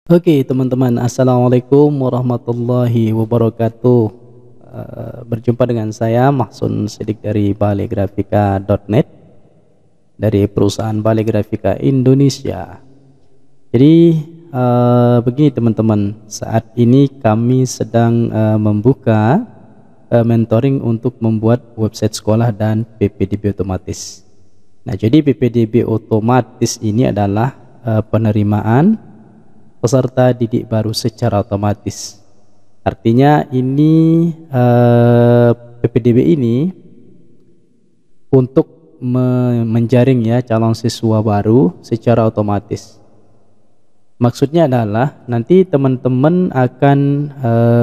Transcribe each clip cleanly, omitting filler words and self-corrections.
Oke teman-teman, Assalamualaikum warahmatullahi wabarakatuh. Berjumpa dengan saya Mahsun Sidik dari baligrafika.net, dari perusahaan Bali Grafika Indonesia. Jadi begini teman-teman, saat ini kami sedang membuka mentoring untuk membuat website sekolah dan PPDB otomatis. Nah, jadi PPDB otomatis ini adalah penerimaan peserta didik baru secara otomatis. Artinya ini PPDB ini untuk menjaring ya calon siswa baru secara otomatis. Maksudnya adalah nanti teman-teman akan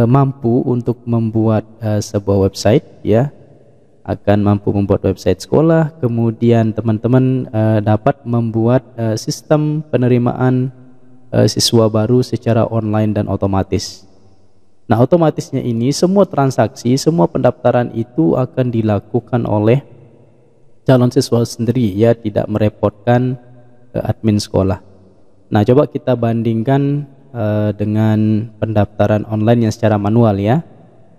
mampu untuk membuat sebuah website ya, akan mampu membuat website sekolah, kemudian teman-teman dapat membuat sistem penerimaan siswa baru secara online dan otomatis. Nah, otomatisnya ini semua transaksi, semua pendaftaran itu akan dilakukan oleh calon siswa sendiri ya, tidak merepotkan admin sekolah. Nah, coba kita bandingkan dengan pendaftaran online yang secara manual ya.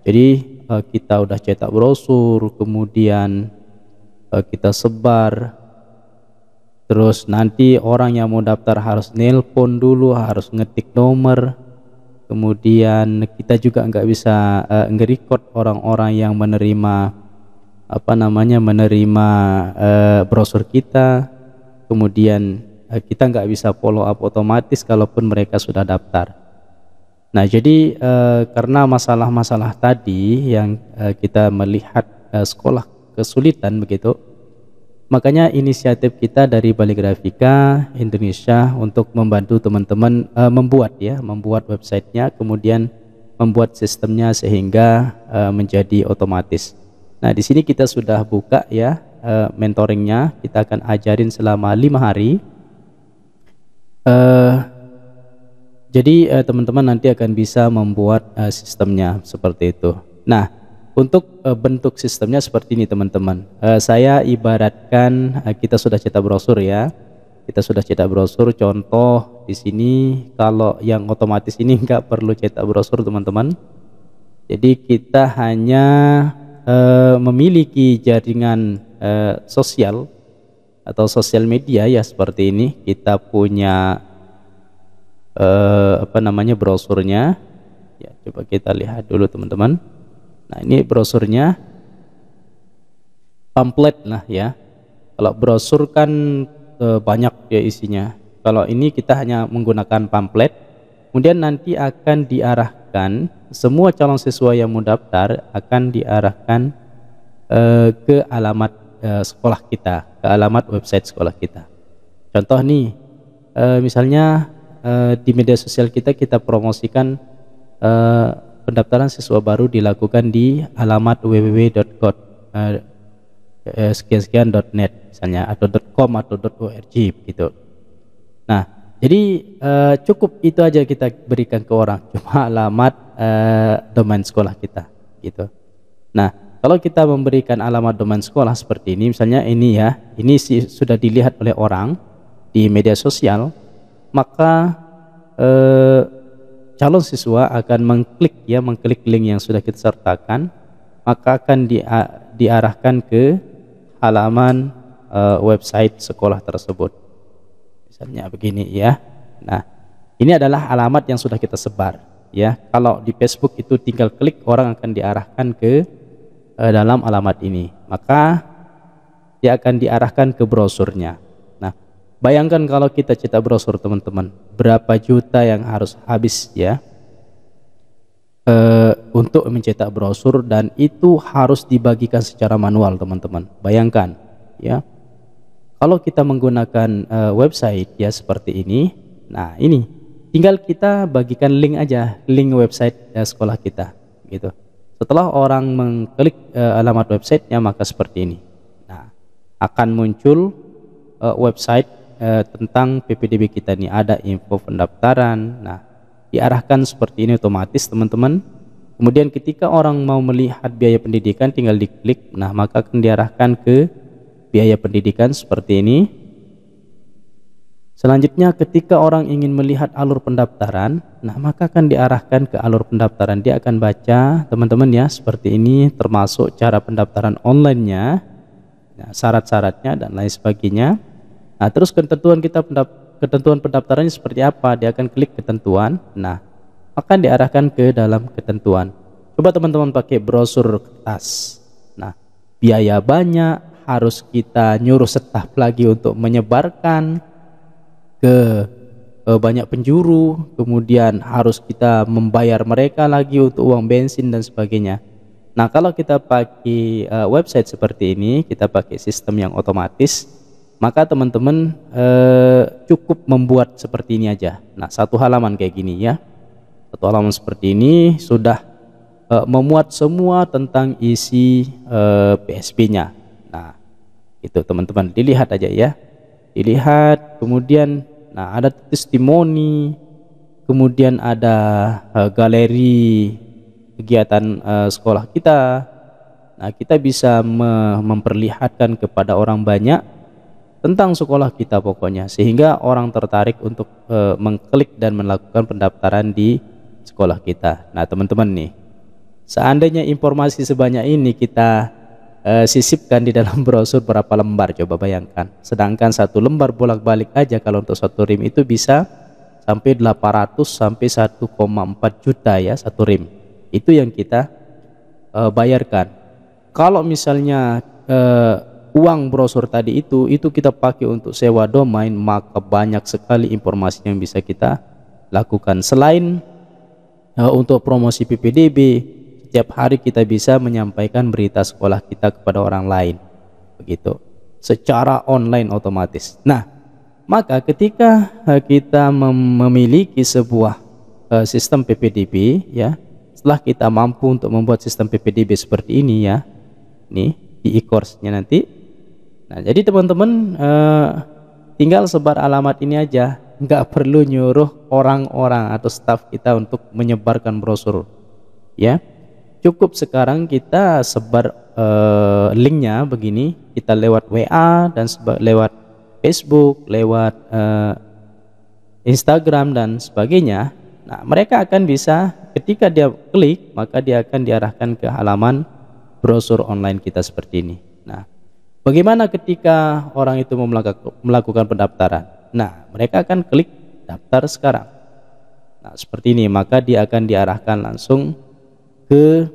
Jadi kita udah cetak brosur, kemudian kita sebar. Terus nanti orang yang mau daftar harus nelpon dulu, harus ngetik nomor. Kemudian kita juga nggak bisa nge-record orang-orang yang menerima menerima brosur kita. Kemudian kita nggak bisa follow up otomatis kalaupun mereka sudah daftar. Nah, jadi karena masalah-masalah tadi yang kita melihat sekolah kesulitan begitu, makanya inisiatif kita dari Bali Grafika Indonesia untuk membantu teman-teman membuat websitenya, kemudian membuat sistemnya sehingga menjadi otomatis. Nah, di sini kita sudah buka ya mentoringnya. Kita akan ajarin selama 5 hari. Jadi teman-teman nanti akan bisa membuat sistemnya seperti itu. Nah, untuk bentuk sistemnya seperti ini teman-teman. Saya ibaratkan kita sudah cetak brosur ya. Kita sudah cetak brosur. Contoh di sini kalau yang otomatis ini nggak perlu cetak brosur teman-teman. Jadi kita hanya memiliki jaringan sosial atau sosial media ya seperti ini. Kita punya brosurnya. Ya, coba kita lihat dulu teman-teman. Nah, ini brosurnya, pamflet lah ya. Kalau brosur kan banyak ya isinya. Kalau ini kita hanya menggunakan pamflet. Kemudian nanti akan diarahkan, semua calon siswa yang mau daftar akan diarahkan ke alamat sekolah kita, ke alamat website sekolah kita. Contoh nih, misalnya di media sosial kita promosikan pendaftaran siswa baru dilakukan di alamat www.sekian-sekian.net misalnya, atau .com atau .org gitu. Nah, jadi cukup itu aja kita berikan ke orang, cuma alamat domain sekolah kita gitu. Nah, kalau kita memberikan alamat domain sekolah seperti ini, misalnya ini ya, ini sudah dilihat oleh orang di media sosial, maka calon siswa akan mengklik link yang sudah kita sertakan, maka akan diarahkan ke halaman website sekolah tersebut. Misalnya begini ya. Nah, ini adalah alamat yang sudah kita sebar ya. Kalau di Facebook itu tinggal klik, orang akan diarahkan ke dalam alamat ini, maka dia akan diarahkan ke brosurnya. Nah, bayangkan kalau kita cetak brosur teman-teman, berapa juta yang harus habis ya untuk mencetak brosur, dan itu harus dibagikan secara manual teman-teman. Bayangkan ya, kalau kita menggunakan website ya seperti ini. Nah, ini tinggal kita bagikan link aja, link website sekolah kita gitu. Setelah orang mengklik alamat websitenya, maka seperti ini. Nah, akan muncul website tentang PPDB kita nih, ada info pendaftaran. Nah, diarahkan seperti ini otomatis teman-teman. Kemudian ketika orang mau melihat biaya pendidikan, tinggal diklik, nah maka akan diarahkan ke biaya pendidikan seperti ini. Selanjutnya ketika orang ingin melihat alur pendaftaran, nah maka akan diarahkan ke alur pendaftaran. Dia akan baca teman-teman ya seperti ini, termasuk cara pendaftaran online-nya, nah, syarat-syaratnya dan lain sebagainya. Nah terus ketentuan ketentuan pendaftarannya seperti apa, dia akan klik ketentuan. Nah akan diarahkan ke dalam ketentuan. Coba teman-teman pakai brosur kertas. Nah biaya banyak, harus kita nyuruh staf lagi untuk menyebarkan ke banyak penjuru, kemudian harus kita membayar mereka lagi untuk uang bensin dan sebagainya. Nah kalau kita pakai website seperti ini, kita pakai sistem yang otomatis, maka teman-teman cukup membuat seperti ini aja. Nah satu halaman kayak gini ya, satu halaman seperti ini sudah memuat semua tentang isi PSP-nya. Nah itu teman-teman dilihat aja ya, dilihat, kemudian nah ada testimoni, kemudian ada galeri kegiatan sekolah kita. Nah kita bisa memperlihatkan kepada orang banyak tentang sekolah kita pokoknya, sehingga orang tertarik untuk mengklik dan melakukan pendaftaran di sekolah kita. Nah teman-teman nih, seandainya informasi sebanyak ini kita sisipkan di dalam brosur berapa lembar, coba bayangkan. Sedangkan satu lembar bolak-balik aja kalau untuk satu rim itu bisa sampai 800 sampai 1,4 juta ya satu rim. Itu yang kita bayarkan. Kalau misalnya uang brosur tadi itu kita pakai untuk sewa domain, maka banyak sekali informasi yang bisa kita lakukan. Selain untuk promosi PPDB, setiap hari kita bisa menyampaikan berita sekolah kita kepada orang lain, begitu, secara online otomatis. Nah maka ketika kita memiliki sebuah sistem PPDB ya, setelah kita mampu untuk membuat sistem PPDB seperti ini ya, nih di e-course-nya nanti. Nah jadi teman-teman tinggal sebar alamat ini aja, nggak perlu nyuruh orang-orang atau staf kita untuk menyebarkan brosur ya. Cukup sekarang kita sebar linknya begini, kita lewat WA dan lewat Facebook, lewat Instagram dan sebagainya. Nah mereka akan bisa, ketika dia klik maka dia akan diarahkan ke halaman brosur online kita seperti ini. Nah bagaimana ketika orang itu mau melakukan pendaftaran? Nah mereka akan klik daftar sekarang. Nah seperti ini, maka dia akan diarahkan langsung ke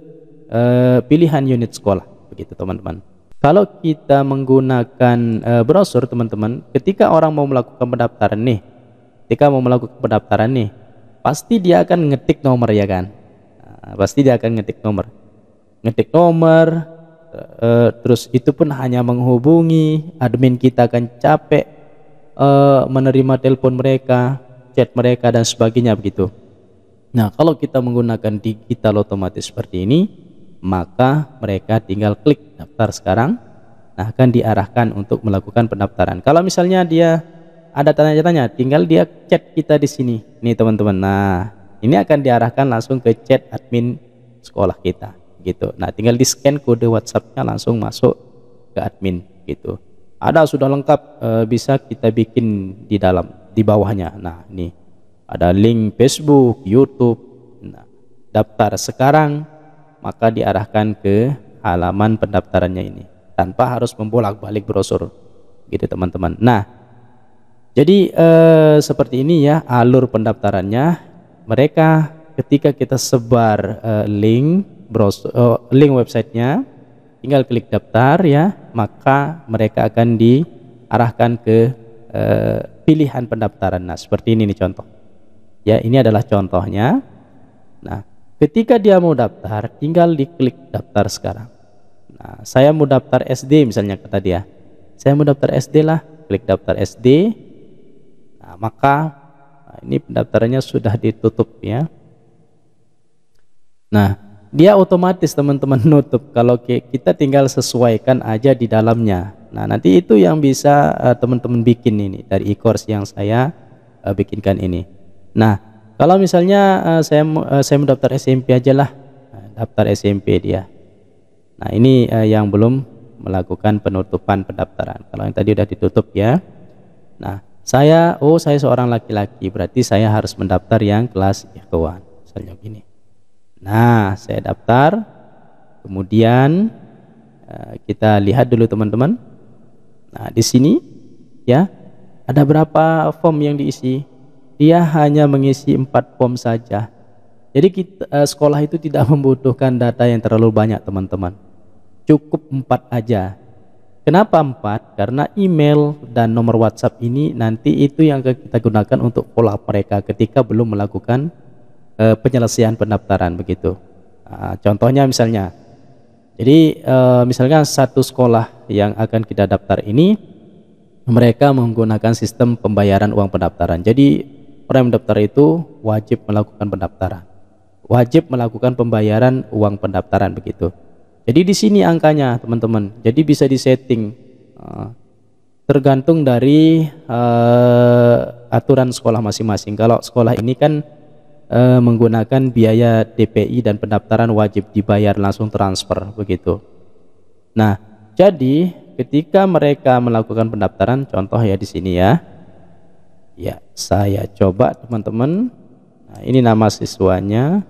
pilihan unit sekolah, begitu teman-teman. Kalau kita menggunakan brosur teman-teman, ketika orang mau melakukan pendaftaran nih, pasti dia akan ngetik nomor ya kan. Nah, pasti dia akan ngetik nomor, terus itu pun hanya menghubungi admin, kita akan capek menerima telepon mereka, chat mereka dan sebagainya begitu. Nah kalau kita menggunakan digital otomatis seperti ini, maka mereka tinggal klik daftar sekarang. Nah akan diarahkan untuk melakukan pendaftaran. Kalau misalnya dia ada tanya-tanya, tinggal dia chat kita di sini nih teman-teman. Nah ini akan diarahkan langsung ke chat admin sekolah kita gitu. Nah tinggal di scan kode WhatsApp-nya langsung masuk ke admin gitu. Ada sudah lengkap, bisa kita bikin di bawahnya. Nah ini ada link Facebook, YouTube. Nah, daftar sekarang, maka diarahkan ke halaman pendaftarannya ini tanpa harus membolak-balik brosur gitu teman-teman. Nah jadi seperti ini ya alur pendaftarannya. Mereka ketika kita sebar link websitenya, tinggal klik daftar ya, maka mereka akan diarahkan ke pilihan pendaftaran. Nah seperti ini nih contoh ya, ini adalah contohnya. Nah ketika dia mau daftar, tinggal diklik daftar sekarang. Nah saya mau daftar SD misalnya, kata dia, saya mau daftar SD lah, klik daftar SD. Nah maka ini pendaftarannya sudah ditutup ya. Nah dia otomatis teman-teman nutup, kalau kita tinggal sesuaikan aja di dalamnya. Nah nanti itu yang bisa teman-teman bikin ini dari e-course yang saya bikinkan ini. Nah kalau misalnya saya mau daftar SMP aja lah, nah, daftar SMP dia. Nah ini yang belum melakukan penutupan pendaftaran. Kalau yang tadi udah ditutup ya. Nah saya seorang laki-laki, berarti saya harus mendaftar yang kelas ikhwan, misalnya gini. Nah, saya daftar, kemudian kita lihat dulu teman-teman. Nah, di sini ya ada berapa form yang diisi? Dia hanya mengisi 4 form saja. Jadi sekolah itu tidak membutuhkan data yang terlalu banyak teman-teman. Cukup 4 aja. Kenapa 4? Karena email dan nomor WhatsApp ini nanti itu yang kita gunakan untuk follow up mereka ketika belum melakukan penyelesaian pendaftaran begitu. Nah, contohnya misalnya, jadi misalnya satu sekolah yang akan kita daftar ini mereka menggunakan sistem pembayaran uang pendaftaran. Jadi orang yang mendaftar itu wajib melakukan pendaftaran, wajib melakukan pembayaran uang pendaftaran begitu. Jadi di sini angkanya teman-teman. Jadi bisa disetting tergantung dari aturan sekolah masing-masing. Kalau sekolah ini kan menggunakan biaya DPI dan pendaftaran wajib dibayar langsung transfer begitu. Nah, jadi ketika mereka melakukan pendaftaran, contoh ya di sini ya. Ya, saya coba teman-teman. Nah, ini nama siswanya.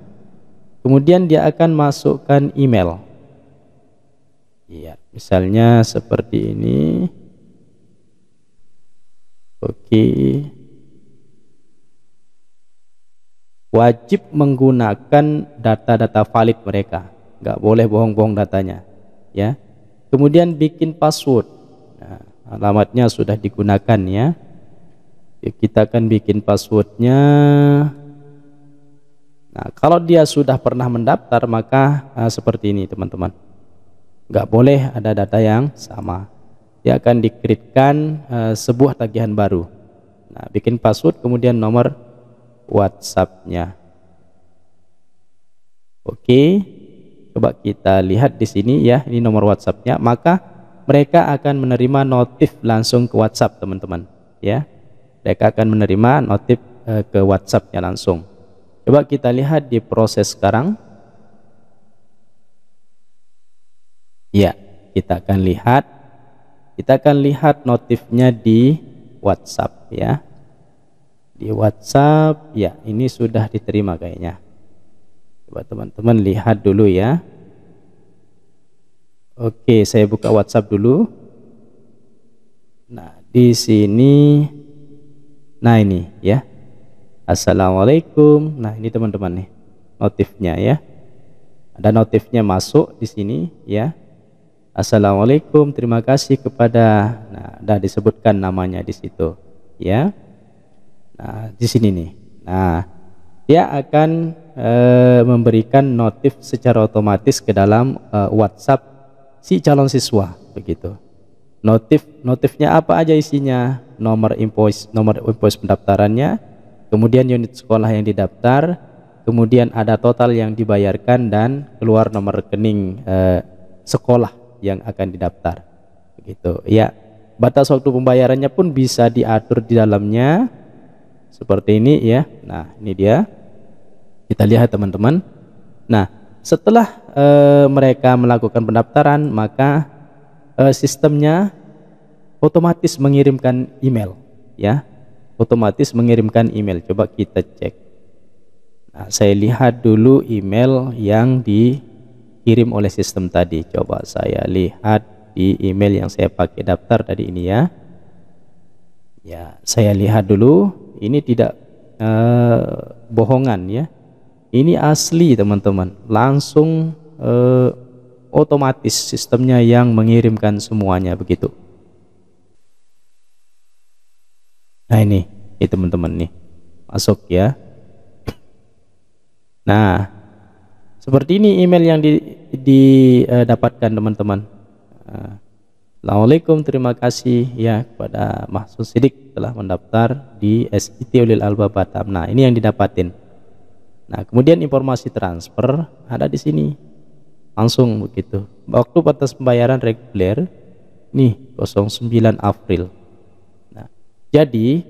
Kemudian dia akan masukkan email. Ya, misalnya seperti ini. Oke. Wajib menggunakan data-data valid mereka. Nggak boleh bohong-bohong datanya. Ya. Kemudian bikin password. Nah, alamatnya sudah digunakan ya. Kita akan bikin passwordnya. Nah, kalau dia sudah pernah mendaftar maka seperti ini teman-teman. Nggak boleh ada data yang sama. Dia akan dikreatkan sebuah tagihan baru. Nah, bikin password kemudian nomor WhatsApp-nya. Oke, coba kita lihat di sini ya, ini nomor WhatsApp-nya. Maka mereka akan menerima notif langsung ke WhatsApp teman-teman. Ya, mereka akan menerima notif ke WhatsApp-nya langsung. Coba kita lihat di proses sekarang. Ya, kita akan lihat notifnya di WhatsApp ya. Di WhatsApp ya, ini sudah diterima kayaknya. Coba teman-teman lihat dulu ya. Oke, saya buka WhatsApp dulu. Nah, di sini. Nah, ini ya. Assalamualaikum. Nah, ini teman-teman nih notifnya ya. Ada notifnya masuk di sini ya. Assalamualaikum, terima kasih kepada, nah, udah disebutkan namanya di situ ya. Nah, di sini nih. Nah, dia akan memberikan notif secara otomatis ke dalam WhatsApp si calon siswa begitu. Notifnya apa aja isinya? Nomor invoice pendaftarannya, kemudian unit sekolah yang didaftar, kemudian ada total yang dibayarkan dan keluar nomor rekening sekolah yang akan didaftar begitu ya. Batas waktu pembayarannya pun bisa diatur di dalamnya seperti ini ya. Nah, ini dia, kita lihat teman-teman. Nah, setelah mereka melakukan pendaftaran maka sistemnya otomatis mengirimkan email ya, otomatis mengirimkan email. Coba kita cek. Nah, saya lihat dulu email yang dikirim oleh sistem tadi. Coba saya lihat di email yang saya pakai daftar tadi ini ya. Ya, saya lihat dulu. Ini tidak bohongan ya. Ini asli teman-teman. Langsung otomatis sistemnya yang mengirimkan semuanya begitu. Nah, ini teman-teman nih. Masuk ya. Nah, seperti ini email yang didapatkan teman-teman. Assalamualaikum, terima kasih ya kepada Mahsud Sidik telah mendaftar di SIT Ulil Albab Batam. Nah, ini yang didapatin. Nah, kemudian informasi transfer ada di sini. Langsung begitu. Waktu batas pembayaran reguler nih 09 April. Nah, jadi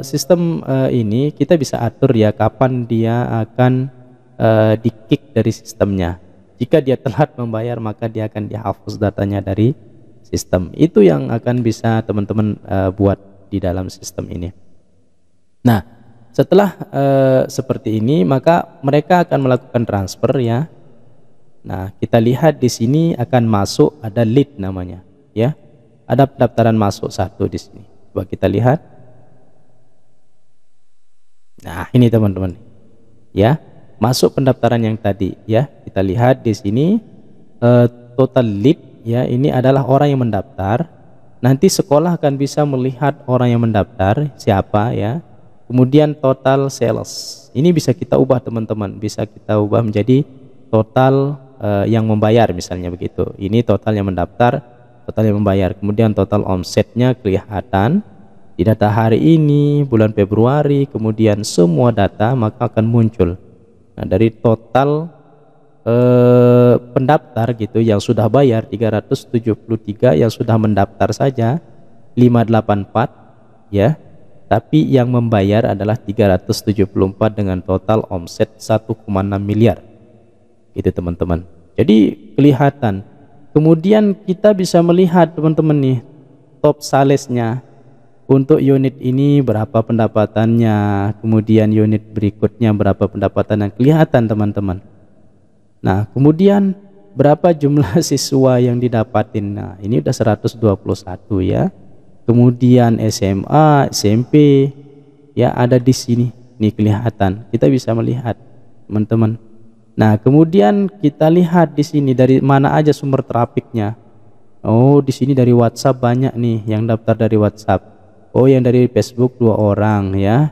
sistem ini kita bisa atur ya kapan dia akan di-kick dari sistemnya. Jika dia telat membayar maka dia akan dihapus datanya dari sistem. Itu yang akan bisa teman-teman buat di dalam sistem ini. Nah, setelah seperti ini, maka mereka akan melakukan transfer ya. Nah, kita lihat di sini akan masuk, ada lead namanya ya. Ada pendaftaran masuk satu di sini. Coba kita lihat. Nah, ini teman-teman. Ya, masuk pendaftaran yang tadi ya. Kita lihat di sini total lead ya, ini adalah orang yang mendaftar. Nanti sekolah akan bisa melihat orang yang mendaftar siapa ya. Kemudian total sales. Ini bisa kita ubah teman-teman, bisa kita ubah menjadi total yang membayar misalnya begitu. Ini total yang mendaftar, total yang membayar. Kemudian total omsetnya kelihatan di data hari ini, bulan Februari, kemudian semua data maka akan muncul. Nah, dari total pendaftar gitu yang sudah bayar 373, yang sudah mendaftar saja 584 ya. Tapi yang membayar adalah 374 dengan total omset 1,6 miliar. Gitu teman-teman. Jadi kelihatan. Kemudian kita bisa melihat teman-teman nih top salesnya. Untuk unit ini berapa pendapatannya, kemudian unit berikutnya berapa pendapatan yang kelihatan teman-teman. Nah, kemudian berapa jumlah siswa yang didapatin. Nah, ini udah 121 ya. Kemudian SMA, SMP ya ada di sini. Nih kelihatan. Kita bisa melihat teman-teman. Nah, kemudian kita lihat di sini dari mana aja sumber trafiknya. Oh, di sini dari WhatsApp banyak nih yang daftar dari WhatsApp. Oh, yang dari Facebook 2 orang ya.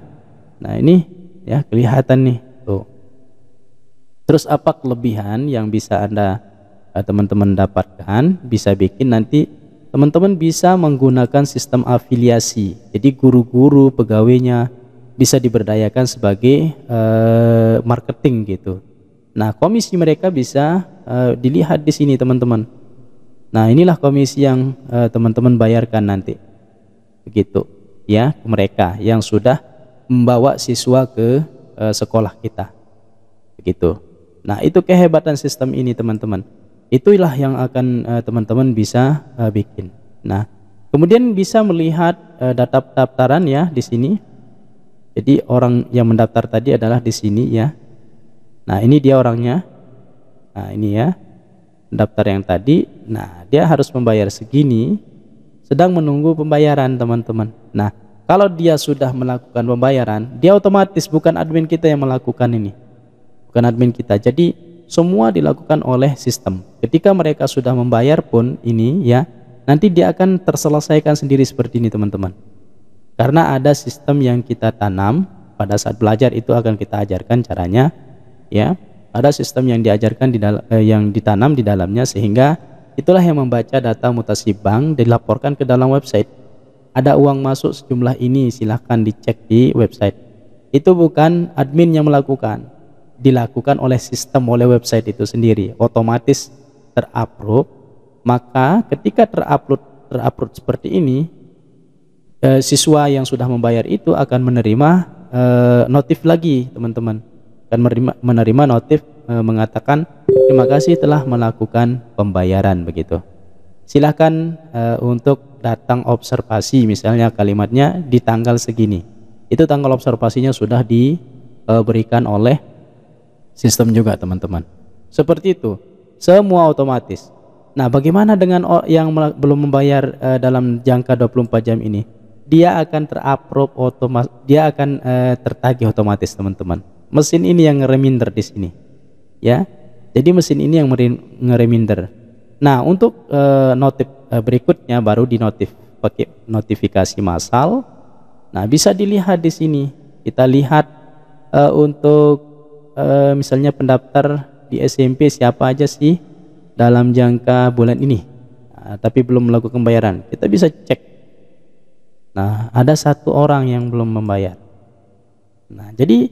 Nah, ini ya kelihatan nih tuh. Terus apa kelebihan yang bisa Anda teman-teman dapatkan? Bisa bikin nanti teman-teman bisa menggunakan sistem afiliasi. Jadi guru-guru pegawainya bisa diberdayakan sebagai marketing gitu. Nah, komisi mereka bisa dilihat di sini teman-teman. Nah, inilah komisi yang teman-teman bayarkan nanti. Begitu ya, ke mereka yang sudah membawa siswa ke sekolah kita. Begitu. Nah, itu kehebatan sistem ini teman-teman. Itulah yang akan teman-teman bisa bikin. Nah, kemudian bisa melihat data pendaftaran ya di sini. Jadi orang yang mendaftar tadi adalah di sini ya. Nah, ini dia orangnya. Nah, ini ya pendaftar yang tadi. Nah, dia harus membayar segini, sedang menunggu pembayaran teman-teman. Nah, kalau dia sudah melakukan pembayaran, dia otomatis, bukan admin kita yang melakukan ini, bukan admin kita. Jadi semua dilakukan oleh sistem. Ketika mereka sudah membayar pun ini ya, nanti dia akan terselesaikan sendiri seperti ini teman-teman. Karena ada sistem yang kita tanam pada saat belajar, itu akan kita ajarkan caranya ya. Ada sistem yang diajarkan yang ditanam di dalamnya, sehingga itulah yang membaca data mutasi bank dilaporkan ke dalam website. Ada uang masuk sejumlah ini, silahkan dicek di website. Itu bukan admin yang melakukan, dilakukan oleh sistem, oleh website itu sendiri, otomatis terupload. Maka ketika terupload seperti ini, siswa yang sudah membayar itu akan menerima notif lagi teman-teman, akan menerima notif mengatakan terima kasih telah melakukan pembayaran begitu. Silahkan untuk datang observasi, misalnya kalimatnya di tanggal segini, itu tanggal observasinya sudah diberikan oleh sistem juga teman-teman. Seperti itu, semua otomatis. Nah, bagaimana dengan yang belum membayar dalam jangka 24 jam ini? Dia akan terupload otomatis, dia akan tertagih otomatis teman-teman. Mesin ini yang ngereminder di sini ya. Jadi mesin ini yang ngereminder. Nah, untuk notif berikutnya baru pakai notifikasi massal. Nah, bisa dilihat di sini. Kita lihat untuk misalnya pendaftar di SMP siapa aja sih dalam jangka bulan ini, tapi belum melakukan pembayaran. Kita bisa cek. Nah, ada 1 orang yang belum membayar. Nah, jadi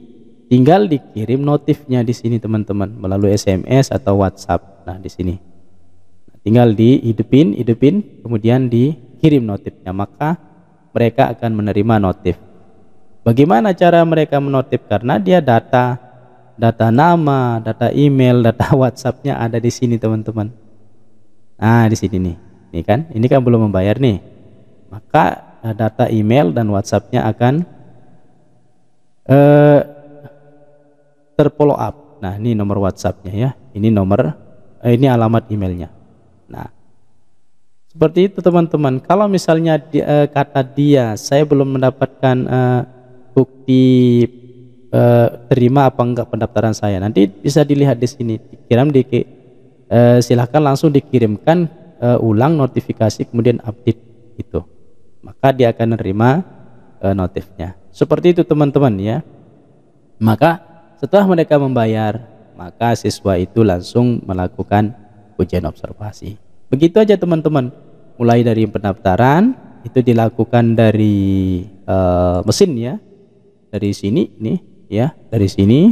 tinggal dikirim notifnya di sini teman-teman, melalui SMS atau WhatsApp. Nah, di sini tinggal dihidupin, kemudian dikirim notifnya, maka mereka akan menerima notif. Bagaimana cara mereka menotif? Karena dia data nama, data email, data WhatsAppnya ada di sini teman-teman. Nah, di sini nih kan, ini kan belum membayar nih, maka data email dan WhatsApp-nya akan terfollow up. Nah, ini nomor WhatsApp-nya ya. Ini alamat emailnya. Nah, seperti itu teman-teman. Kalau misalnya kata dia, saya belum mendapatkan bukti terima apa enggak pendaftaran saya. Nanti bisa dilihat di sini. Silahkan langsung dikirimkan ulang notifikasi kemudian update itu. Maka dia akan menerima notifnya. Seperti itu teman-teman ya. Maka setelah mereka membayar, maka siswa itu langsung melakukan ujian observasi. Begitu aja teman-teman. Mulai dari pendaftaran itu dilakukan dari mesin ya. Dari sini nih ya, dari sini,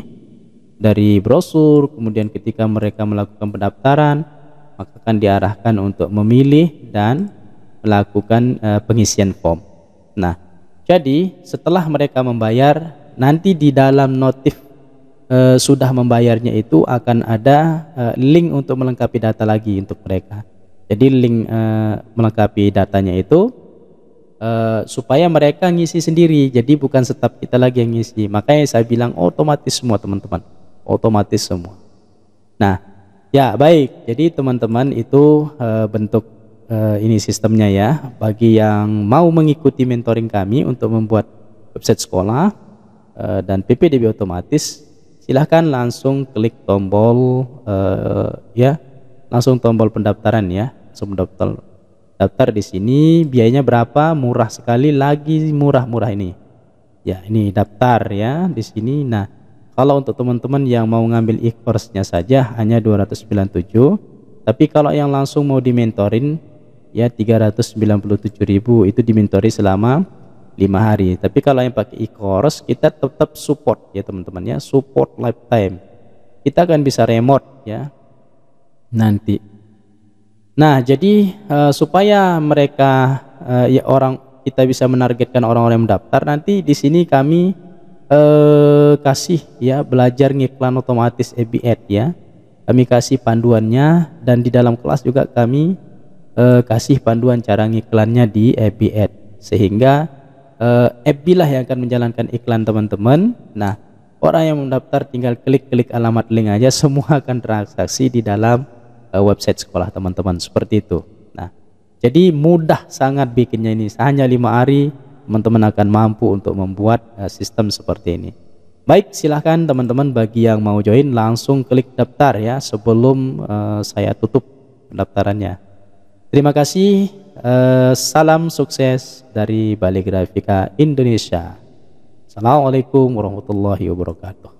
dari brosur, kemudian ketika mereka melakukan pendaftaran, maka akan diarahkan untuk memilih dan melakukan pengisian form. Nah, jadi setelah mereka membayar, nanti di dalam notif sudah membayarnya itu akan ada link untuk melengkapi data lagi untuk mereka. Jadi link melengkapi datanya itu supaya mereka ngisi sendiri, jadi bukan staf kita lagi yang ngisi. Makanya saya bilang otomatis semua teman-teman, otomatis semua. Nah ya baik, jadi teman-teman itu bentuk ini sistemnya ya. Bagi yang mau mengikuti mentoring kami untuk membuat website sekolah dan PPDB otomatis, silahkan langsung klik tombol langsung tombol pendaftaran ya, langsung daftar di sini. Biayanya berapa? Murah sekali, lagi murah-murah ini. Ya, ini daftar ya di sini. Nah, kalau untuk teman-teman yang mau ngambil e-course-nya saja hanya 297. Tapi kalau yang langsung mau dimentorin ya 397.000, itu dimentori selama 5 hari. Tapi kalau yang pakai e-course kita tetap support ya teman-teman ya, support lifetime. Kita akan bisa remote ya nanti. Nah, jadi supaya mereka kita bisa menargetkan orang-orang yang mendaftar, nanti di sini kami kasih ya belajar ngiklan otomatis FB Ad ya. Kami kasih panduannya, dan di dalam kelas juga kami kasih panduan cara ngiklannya di FB Ad, sehingga FB lah yang akan menjalankan iklan teman-teman. Nah, orang yang mendaftar tinggal klik alamat link aja, semua akan transaksi di dalam website sekolah teman-teman, seperti itu. Nah, jadi mudah sangat bikinnya ini, hanya 5 hari teman-teman akan mampu untuk membuat sistem seperti ini. Baik, silahkan teman-teman bagi yang mau join langsung klik daftar ya sebelum saya tutup pendaftarannya. Terima kasih, salam sukses dari Bali Grafika Indonesia. Assalamualaikum warahmatullahi wabarakatuh.